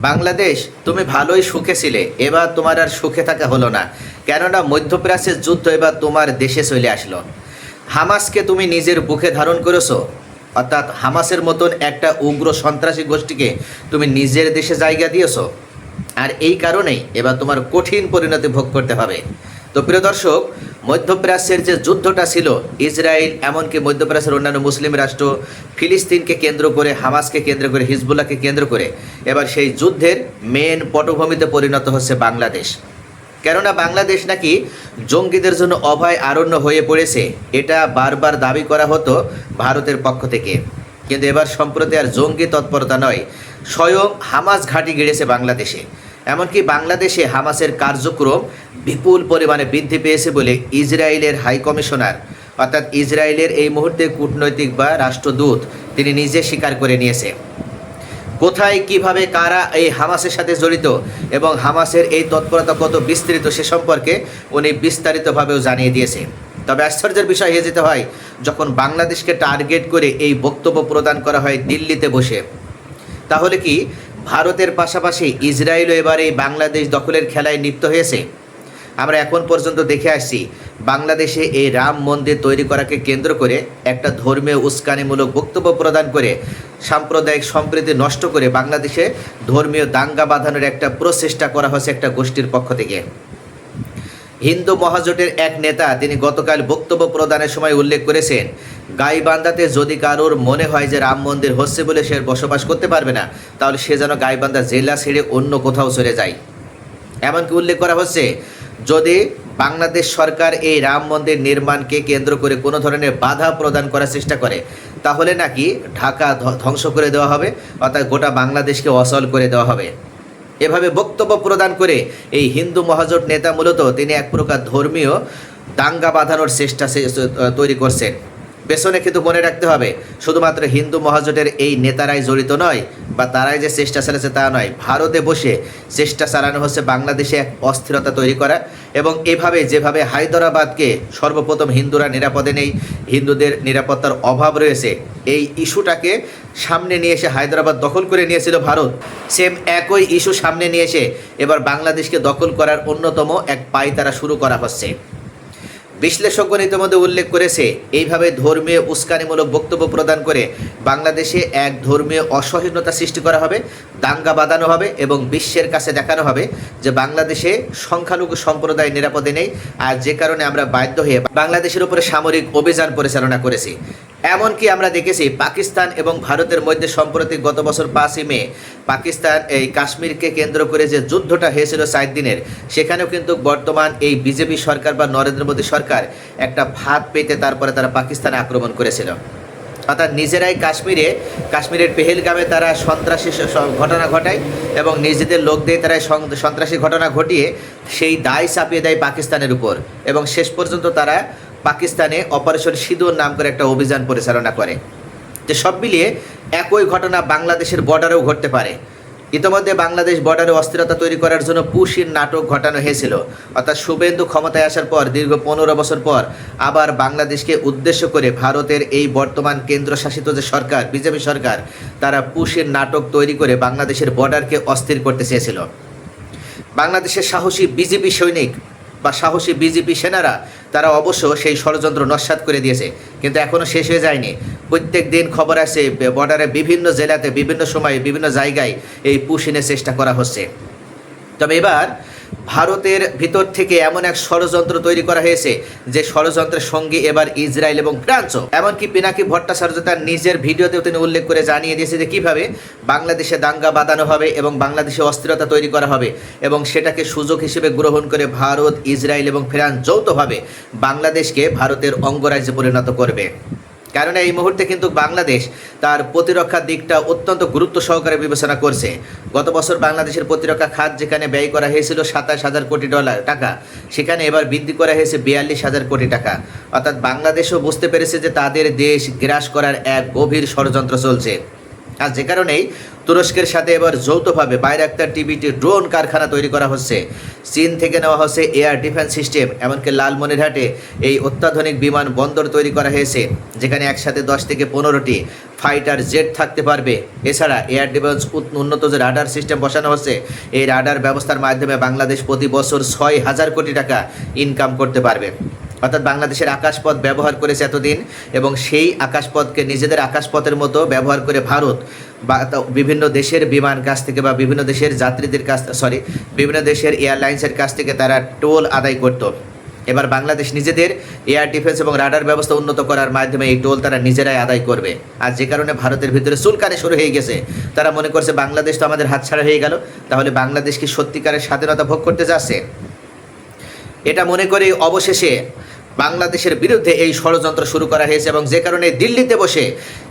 বাংলাদেশ, তুমি ভালোই সুখে ছিলে, এবার তোমার আর সুখে থাকা হলো না। কেননা মধ্যপ্রাচ্যের যুদ্ধ এবার তোমার দেশে চলে আসলো। হামাসকে তুমি নিজের বুকে ধারণ করেছো, অর্থাৎ হামাসের মতন একটা উগ্র সন্ত্রাসী গোষ্ঠীকে তুমি নিজের দেশে জায়গা দিয়েছো। আর এই কারণেই এবার তোমার কঠিন পরিণতি ভোগ করতে হবে। তো প্রিয় দর্শক, মধ্যপ্রাচ্যের যে যুদ্ধটা ছিল, ইসরায়েল এমনকি মধ্যপ্রাচ্যের অন্যান্য মুসলিম রাষ্ট্র, ফিলিস্তিনকে কেন্দ্র করে, হামাসকে কেন্দ্র করে, হিজবুল্লাহকে কেন্দ্র করে এবার সেই যুদ্ধের মেন পটভূমিতে পরিণত হচ্ছে বাংলাদেশ। কেননা বাংলাদেশ নাকি জঙ্গিদের জন্য অভয় আরণ্য হয়ে পড়েছে, এটা বারবার দাবি করা হতো ভারতের পক্ষ থেকে। কিন্তু এবার সম্প্রতি আর জঙ্গি তৎপরতা নয়, স্বয়ং হামাস ঘাঁটি গেড়েছে বাংলাদেশে। এমনকি বাংলাদেশে হামাসের কার্যক্রম বিপুল পরিমাণে বৃদ্ধি পেয়েছে বলে ইসরায়েলের হাই কমিশনার, অর্থাৎ ইসরায়েলের এই মুহূর্তে কূটনৈতিক বা রাষ্ট্রদূত, তিনি নিজে স্বীকার করে নিয়েছে। কোথায় কিভাবে কারা এই হামাসের সাথে জড়িত এবং হামাসের এই তৎপরতা কত বিস্তৃত সে সম্পর্কে উনি বিস্তারিতভাবেও জানিয়ে দিয়েছে। তবে আশ্চর্যের বিষয় হয়ে যেতে হয় যখন বাংলাদেশকে টার্গেট করে এই বক্তব্য প্রদান করা হয় দিল্লিতে বসে। তাহলে কি ভারতের পাশাপাশি ইসরায়েলও এবার এই বাংলাদেশ দখলের খেলায় লিপ্ত হয়েছে? আমরা এখন পর্যন্ত দেখে আসছি বাংলাদেশে এই রাম মন্দির তৈরি করাকে কেন্দ্র করে একটা ধর্মীয় উস্কানিমূলক বক্তব্য প্রদান করে সাম্প্রদায়িক সম্প্রীতি নষ্ট করে বাংলাদেশে ধর্মীয় দাঙ্গা বাঁধানোর একটা প্রচেষ্টা করা হয়েছে একটা গোষ্ঠীর পক্ষ থেকে। হিন্দু মহাজোটের এক নেতা তিনি গতকাল বক্তব্য প্রদানের সময় উল্লেখ করেছেন, গাইবান্ধাতে যদি কারোর মনে হয় যে রাম মন্দির হচ্ছে বলে সে বসবাস করতে পারবে না, তাহলে সে যেন গাইবান্ধা জেলা ছেড়ে অন্য কোথাও চলে যায়। এমনকি উল্লেখ করা হচ্ছে, যদি বাংলাদেশ সরকার এই রাম মন্দির নির্মাণকে কেন্দ্র করে কোনো ধরনের বাধা প্রদান করার চেষ্টা করে, তাহলে নাকি ঢাকা ধ্বংস করে দেওয়া হবে, অর্থাৎ গোটা বাংলাদেশকে অচল করে দেওয়া হবে। এভাবে বক্তব্য প্রদান করে এই হিন্দু মহাজোট নেতা মূলত তিনি এক প্রকার ধর্মীয় দাঙ্গা বাঁধানোর চেষ্টা তৈরি করছেন। পেছনে কিন্তু মনে রাখতে হবে, শুধুমাত্র হিন্দু মহাজোটের এই নেতারাই জড়িত নয় বা তারাই যে চেষ্টা চালাচ্ছে তা নয়। ভারতে বসে চেষ্টা চালানো হচ্ছে বাংলাদেশে এক অস্থিরতা তৈরি করা, এবং এভাবে যেভাবে হায়দরাবাদকে সর্বপ্রথম হিন্দুরা নিরাপদে নেই, হিন্দুদের নিরাপত্তার অভাব রয়েছে, এই ইস্যুটাকে সামনে নিয়ে এসে হায়দরাবাদ দখল করে নিয়েছিল ভারত, সেম একই ইস্যু সামনে নিয়ে এসে এবার বাংলাদেশকে দখল করার অন্যতম এক পায়তারা শুরু করা হচ্ছে। বিশ্লেষকগণ ইতিমধ্যে উল্লেখ করেছে, এইভাবে ধর্মীয় উস্কানিমূলক বক্তব্য প্রদান করে বাংলাদেশে এক ধর্মীয় অসহিষ্ণুতা সৃষ্টি করা হবে, দাঙ্গা বাঁধানো হবে এবং বিশ্বের কাছে দেখানো হবে যে বাংলাদেশে সংখ্যালঘু সম্প্রদায় নিরাপদে নেই, আর যে কারণে আমরা বাধ্য হয়ে বাংলাদেশের উপরে সামরিক অভিযান পরিচালনা করেছি। এমনকি আমরা দেখেছি পাকিস্তান এবং ভারতের মধ্যে সম্প্রতি গত বছর 5ই মে পাকিস্তান এই কাশ্মীরকে কেন্দ্র করে যে যুদ্ধটা হয়েছিল 4 দিনের, সেখানেও কিন্তু বর্তমান এই বিজেপি সরকার বা নরেন্দ্র মোদী সরকার একটা ফাঁদ পেতে তারপরে তারা পাকিস্তানে আক্রমণ করেছিল। অর্থাৎ নিজেরাই কাশ্মীরের পেহেলগামে তারা সন্ত্রাসী ঘটনা ঘটায় এবং নিজেদের লোক দিয়ে তারা সন্ত্রাসী ঘটনা ঘটিয়ে সেই দায় চাপিয়ে দেয় পাকিস্তানের উপর, এবং শেষ পর্যন্ত তারা পাকিস্তানে অপারেশন সিঁদুর নাম করে একটা অভিযান পরিচালনা করে। যে সব মিলিয়ে একই ঘটনা বাংলাদেশের বর্ডারেও ঘটতে পারে। ইতিমধ্যে বাংলাদেশ বর্ডারে অস্থিরতা তৈরি করার জন্য পুশির নাটক ঘটানো হয়েছিল, অর্থাৎ শুভেন্দু ক্ষমতায় আসার পর দীর্ঘ 15 বছর পর আবার বাংলাদেশকে উদ্দেশ্য করে ভারতের এই বর্তমান কেন্দ্রশাসিত যে সরকার, বিজেপি সরকার, তারা পুশির নাটক তৈরি করে বাংলাদেশের বর্ডারকে অস্থির করতে চেয়েছিল। বাংলাদেশের সাহসী বিজেপি সৈনিক বা সাহসী বিজেপি সেনারা তারা অবশ্য সেই ষড়যন্ত্র নস্যাৎ করে দিয়েছে, কিন্তু এখনও শেষ হয়ে যায়নি। প্রত্যেক দিন খবর আসে বর্ডারে বিভিন্ন জেলাতে বিভিন্ন সময়ে বিভিন্ন জায়গায় এই পুশিনের চেষ্টা করা হচ্ছে। তবে এবার ভারতের ভিতর থেকে এমন এক ষড়যন্ত্র তৈরি করা হয়েছে যে ষড়যন্ত্রের সঙ্গে এবার ইসরায়েল এবং ফ্রান্সও। এমনকি পিনাকি ভট্টাচার্য তার নিজের ভিডিওতেও তিনি উল্লেখ করে জানিয়ে দিয়েছে যে কীভাবে বাংলাদেশে দাঙ্গা বাঁধানো হবে এবং বাংলাদেশে অস্থিরতা তৈরি করা হবে, এবং সেটাকে সুযোগ হিসেবে গ্রহণ করে ভারত, ইসরায়েল এবং ফ্রান্স যৌথভাবে বাংলাদেশকে ভারতের অঙ্গরাজ্যে পরিণত করবে। কারণ এই মুহূর্তে কিন্তু বাংলাদেশ তার প্রতিরক্ষার দিকটা অত্যন্ত গুরুত্ব সহকারে বিবেচনা করছে। গত বছর বাংলাদেশের প্রতিরক্ষা খাত যেখানে ব্যয় করা হয়েছিল 27,000 কোটি টাকা, সেখানে এবার বৃদ্ধি করা হয়েছে 42,000 কোটি টাকা। অর্থাৎ বাংলাদেশও বুঝতে পেরেছে যে তাদের দেশ গ্রাস করার এক গভীর ষড়যন্ত্র চলছে। আর যে কারণেই তুরস্কের সাথে এবার যৌথভাবে বাইরাক্তার টিবিটি ড্রোন কারখানা তৈরি করা হচ্ছে। চীন থেকে নেওয়া হচ্ছে এয়ার ডিফেন্স সিস্টেম। এমনকি লালমনিরহাটে এই অত্যাধুনিক বিমান বন্দর তৈরি করা হয়েছে, যেখানে একসাথে 10 থেকে 15টি ফাইটার জেট থাকতে পারবে। এছাড়া এয়ার ডিফেন্স উন্নত যে রাডার সিস্টেম বসানো হচ্ছে, এই রাডার ব্যবস্থার মাধ্যমে বাংলাদেশ প্রতি বছর 6,000 কোটি টাকা ইনকাম করতে পারবে। অর্থাৎ বাংলাদেশের আকাশপথ ব্যবহার করেছে এতদিন, এবং সেই আকাশপথকে নিজেদের আকাশপথের মতো ব্যবহার করে ভারত বা বিভিন্ন দেশের বিমান কাছ থেকে বা বিভিন্ন দেশের যাত্রীদের বিভিন্ন দেশের এয়ারলাইন্সের কাছ থেকে তারা টোল আদায় করত। এবার বাংলাদেশ নিজেদের এয়ার ডিফেন্স এবং রাডার ব্যবস্থা উন্নত করার মাধ্যমে এই টোল তারা নিজেরাই আদায় করবে। আর যে কারণে ভারতের ভিতরে চুলকানি শুরু হয়ে গেছে। তারা মনে করছে বাংলাদেশ তো আমাদের হাতছাড়া হয়ে গেল, তাহলে বাংলাদেশ কি সত্যিকারের স্বাধীনতা ভোগ করতে যাচ্ছে? এটা মনে করে অবশেষে বাংলাদেশের বিরুদ্ধে এই ষড়যন্ত্র শুরু করা হয়েছে, এবং যে কারণে দিল্লিতে বসে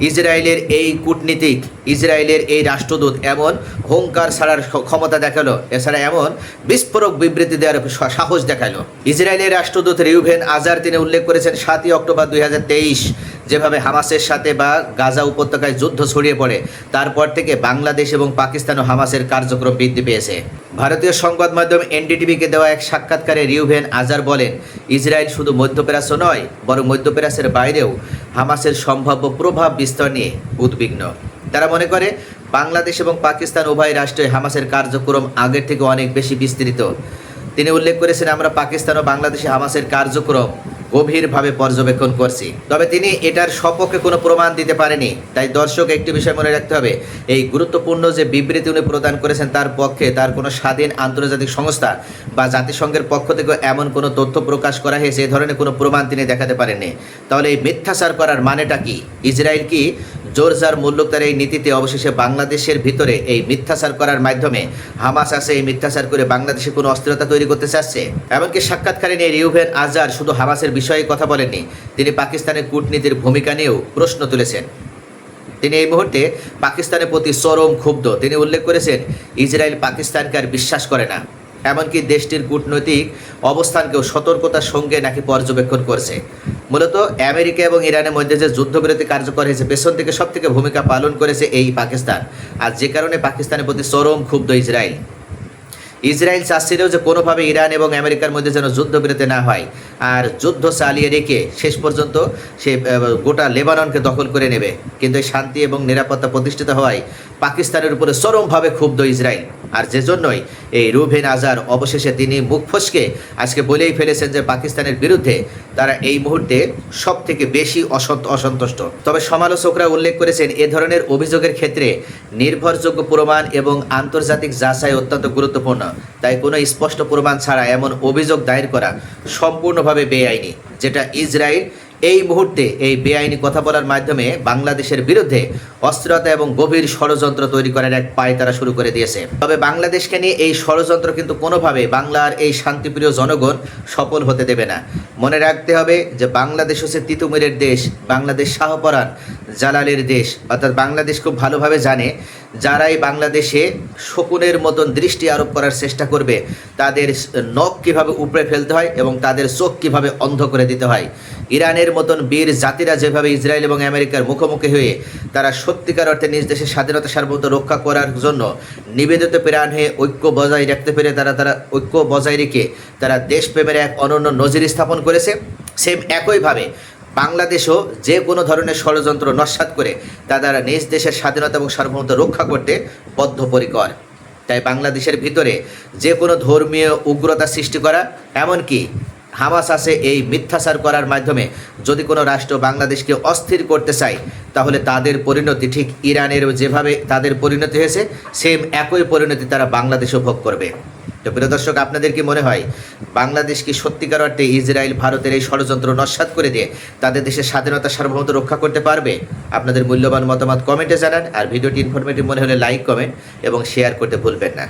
ইসরায়েলের এই কূটনীতিক, ইসরায়েলের এই রাষ্ট্রদূত এমন হুঙ্কার ছাড়ার ক্ষমতা দেখালো, এছাড়া এমন বিস্ফোরক বিবৃতি দেওয়ার সাহস দেখালো। ইসরায়েলের রাষ্ট্রদূত রিউভেন আজার তিনি উল্লেখ করেছেন 7ই অক্টোবর 2023 যেভাবে হামাসের সাথে বা গাজা উপত্যকায় যুদ্ধ ছড়িয়ে পড়ে, তারপর থেকে বাংলাদেশ এবং পাকিস্তান ও হামাসের কার্যক্রম বৃদ্ধি পেয়েছে। ভারতীয় সংবাদ মাধ্যম এনডিটিভিকে দেওয়া এক সাক্ষাৎকারে রিউভেন আজার বলেন, ইসরায়েল শুধু মধ্যপ্রাচ্য নয়, বরং মধ্যপ্রাচ্যের বাইরেও হামাসের সম্ভাব্য প্রভাব বিস্তার নিয়ে উদ্বিগ্ন। তারা মনে করে বাংলাদেশ এবং পাকিস্তান উভয় রাষ্ট্রে হামাসের কার্যক্রম আগের থেকে অনেক বেশি বিস্তৃত। তিনি উল্লেখ করেছেন, আমরা পাকিস্তান ও বাংলাদেশে হামাসের কার্যক্রম গভীরভাবে পর্যবেক্ষণ করছি। তবে তিনি এটার সপক্ষে কোনো প্রমাণ দিতে পারেনি। তাই দর্শক একটি বিষয় মনে রাখতে হবে, এই গুরুত্বপূর্ণ যে বিবৃতি উনি প্রদান করেছেন তার পক্ষে তার কোনো স্বাধীন আন্তর্জাতিক সংস্থা বা জাতিসংঘের পক্ষ থেকে এমন কোনো তথ্য প্রকাশ করা হয়েছে এই ধরনের কোনো প্রমাণ তিনি দেখাতে পারেননি। তাহলে এই মিথ্যাচার করার মানেটা কি? ইসরায়েল কি জোরজার মুল্লুকতার এই নীতিতে অবশেষে বাংলাদেশের ভিতরে এই মিথ্যাচার করার মাধ্যমে হামাস আছে এই মিথ্যাচার করে বাংলাদেশে কোনো অস্থিরতা তৈরি করতে চাচ্ছে? এমনকি সাক্ষাৎকারে নিয়ে রিউভেন আজার শুধু হামাসের বিষয়ে কথা বলেননি, তিনি পাকিস্তানের কূটনীতির ভূমিকা নিয়েও প্রশ্ন তুলেছেন। তিনি এই মুহূর্তে পাকিস্তানের প্রতি চরম ক্ষুব্ধ। তিনি উল্লেখ করেছেন, ইসরায়েল পাকিস্তানকে আর বিশ্বাস করে না, এমনকি দেশটির কূটনৈতিক অবস্থানকেও সতর্কতার সঙ্গে নাকি পর্যবেক্ষণ করছে। মূলত আমেরিকা এবং ইরানের মধ্যে যে যুদ্ধবিরতি কার্যকর হয়েছে, পেছন থেকে সব থেকে ভূমিকা পালন করেছে এই পাকিস্তান। আর যে কারণে পাকিস্তানের প্রতি চরম ক্ষুব্ধ ইসরায়েল। ইসরায়েল চাচ্ছিল যে কোনোভাবে ইরান এবং আমেরিকার মধ্যে যেন যুদ্ধবিরতি না হয়, আর যুদ্ধ চালিয়ে রেখে শেষ পর্যন্ত সে গোটা লেবাননকে দখল করে নেবে। কিন্তু এই শান্তি এবং নিরাপত্তা প্রতিষ্ঠিত হওয়ায় পাকিস্তানের উপরে চরমভাবে ক্ষুব্ধ ইসরায়েল। আর যে জন্যই এই রুভেন আজার অবশেষে তিনি মুখ ফসকে আজকে বলেই ফেলেছেন যে পাকিস্তানের বিরুদ্ধে তারা এই মুহূর্তে সব থেকে বেশি অসন্তুষ্ট। তবে সমালোচকরা উল্লেখ করেছেন, এ ধরনের অভিযোগের ক্ষেত্রে নির্ভরযোগ্য প্রমাণ এবং আন্তর্জাতিক যাচাই অত্যন্ত গুরুত্বপূর্ণ। তাই কোনো স্পষ্ট প্রমাণ ছাড়া এমন অভিযোগ দায়ের করা সম্পূর্ণভাবে বেআইনি, যেটা ইসরায়েল এই মুহূর্তে এই বেআইনি কথা বলার মাধ্যমে বাংলাদেশের বিরুদ্ধে অস্থিরতা এবং গভীর ষড়যন্ত্র তৈরি করার এক পায়তারা শুরু করে দিয়েছে। তবে বাংলাদেশকে নিয়ে এই ষড়যন্ত্র কিন্তু কোনোভাবে বাংলার এই শান্তিপ্রিয় জনগণ সফল হতে দেবে না। মনে রাখতে হবে যে বাংলাদেশ হচ্ছে তিতুমিরের দেশ, বাংলাদেশ শাহপরাণ জালালের দেশ। অর্থাৎ বাংলাদেশ খুব ভালোভাবে জানে, যারাই বাংলাদেশে শকুনের মতন দৃষ্টি আরোপ করার চেষ্টা করবে তাদের নখ কীভাবে উপড়ে ফেলতে হয় এবং তাদের চোখ কীভাবে অন্ধ করে দিতে হয়। ইরানের মতন বীর জাতিরা যেভাবে ইসরায়েল এবং আমেরিকার মুখোমুখি হয়ে তারা সত্যিকার অর্থে নিজ দেশের স্বাধীনতা সার্বভৌমত্ব রক্ষা করার জন্য নিবেদিত প্রাণ হয়ে ঐক্য বজায় রাখতে পেরে তারা ঐক্য বজায় রেখে তারা দেশপ্রেমের এক অনন্য নজির স্থাপন করেছে, সেম একইভাবে বাংলাদেশও যে কোনো ধরনের ষড়যন্ত্র নস্যাৎ করে তারা নিজ দেশের স্বাধীনতা এবং সার্বভৌমত্ব রক্ষা করতে বদ্ধপরিকর। তাই বাংলাদেশের ভিতরে যে কোনো ধর্মীয় উগ্রতা সৃষ্টি করা, এমনকি হামাস আছে এই মিথ্যাচার করার মাধ্যমে যদি কোনো রাষ্ট্র বাংলাদেশকে অস্থির করতে চায়, তাহলে তাদের পরিণতি ঠিক ইরানের যেভাবে তাদের পরিণতি হয়েছে সেম একই পরিণতি তারা বাংলাদেশও ভোগ করবে। তো প্রিয় দর্শক, আপনাদের কি মনে হয় বাংলাদেশ কি সত্যিকার অর্থে ইসরায়েল ভারতের এই ষড়যন্ত্র নস্যাৎ করে দিয়ে তাদের দেশের স্বাধীনতা সার্বভৌমত্ব রক্ষা করতে পারবে? আপনাদের মূল্যবান মতামত কমেন্টে জানান। আর ভিডিওটি ইনফরমেটিভ মনে হলে লাইক, কমেন্ট এবং শেয়ার করতে ভুলবেন না।